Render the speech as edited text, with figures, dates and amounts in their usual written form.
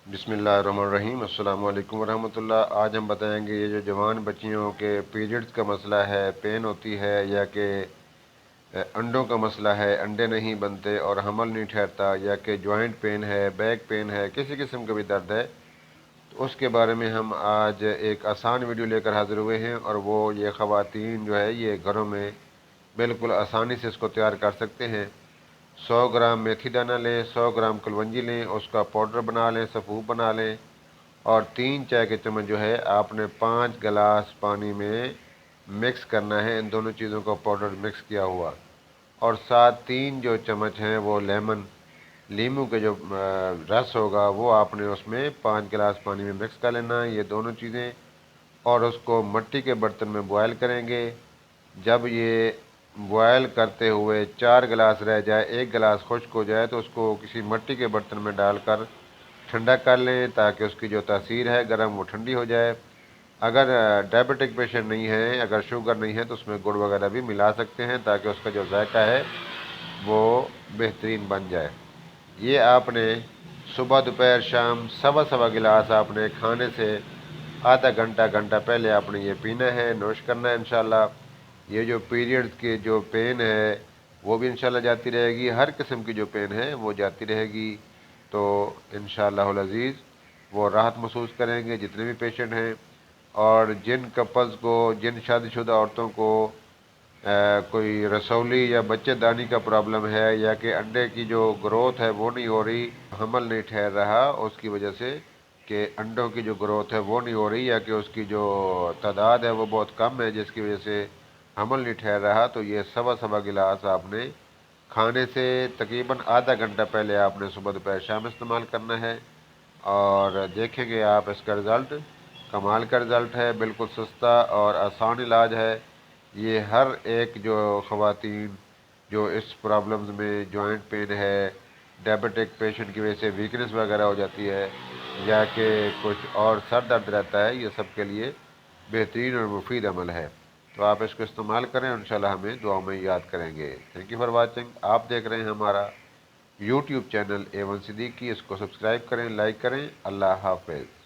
बिस्मिल्लाहिर्रहमानिर्रहीम। अस्सलाम वालेकुम वरहमतुल्लाह। आज हम बताएंगे ये जो जवान बच्चियों के पीरियड्स का मसला है, पेन होती है या कि अंडों का मसला है, अंडे नहीं बनते और हमल नहीं ठहरता, या कि जॉइंट पेन है, बैक पेन है, किसी किस्म का भी दर्द है, तो उसके बारे में हम आज एक आसान वीडियो लेकर हाज़िर हुए हैं। और वो ये ख़वातीन जो है ये घरों में बिल्कुल आसानी से इसको तैयार कर सकते हैं। 100 ग्राम मेथी दाना लें, 100 ग्राम कलवंजी लें, उसका पाउडर बना लें, सफ़ूफ बना लें, और 3 चाय के चम्मच जो है आपने 5 गिलास पानी में मिक्स करना है, इन दोनों चीज़ों का पाउडर मिक्स किया हुआ। और साथ 3 जो चम्मच हैं वो लीमू के जो रस होगा वो आपने उसमें 5 गिलास पानी में मिक्स कर लेना है, ये दोनों चीज़ें। और उसको मिट्टी के बर्तन में बॉयल करेंगे। जब ये बॉयल करते हुए 4 गिलास रह जाए, 1 गिलास खुश्क हो जाए, तो उसको किसी मिट्टी के बर्तन में डालकर ठंडा कर लें, ताकि उसकी जो तासीर है गर्म वो ठंडी हो जाए। अगर डायबिटिक पेशेंट नहीं है, अगर शुगर नहीं है, तो उसमें गुड़ वगैरह भी मिला सकते हैं, ताकि उसका जो जायका है वो बेहतरीन बन जाए। ये आपने सुबह दोपहर शाम सवा सवा गिलास आपने खाने से आधा घंटा घंटा पहले आपने ये पीना है, नोश करना है इंशाल्लाह। ये जो पीरियड्स के जो पेन है वो भी इंशाल्लाह जाती रहेगी, हर किस्म की जो पेन है वो जाती रहेगी। तो इंशाअल्लाह अज़ीज़ वो राहत महसूस करेंगे जितने भी पेशेंट हैं। और जिन कपल्स को, जिन शादीशुदा औरतों को कोई रसौली या बच्चेदानी का प्रॉब्लम है, या कि अंडे की जो ग्रोथ है वो नहीं हो रही, हमल नहीं ठहर रहा उसकी वजह से, कि अंडों की जो ग्रोथ है वो नहीं हो रही, या कि उसकी जो तादाद है वो बहुत कम है जिसकी वजह से हमल नहीं ठहर रहा, तो ये सवा सवा गिलास आपने खाने से तकरीबन आधा घंटा पहले आपने सुबह दोपहर शाम इस्तेमाल करना है। और देखेंगे आप इसका रिज़ल्ट, कमाल का रिज़ल्ट है। बिल्कुल सस्ता और आसान इलाज है। ये हर एक जो ख़वातीन जो इस प्रॉब्लम्स में जॉइंट पेन है, डायबिटिक पेशेंट की वजह से वीकनेस वगैरह हो जाती है, या कि कुछ और सर दर्द रहता है, ये सब के लिए बेहतरीन और मुफीद अमल है। तो आप इसको इस्तेमाल करें, इंशाल्लाह हमें दुआ में याद करेंगे। Thank you for watching. आप देख रहे हैं हमारा यूट्यूब चैनल A1 सिद्दीकी। इसको सब्सक्राइब करें, लाइक करें। अल्लाह हाफ़िज़।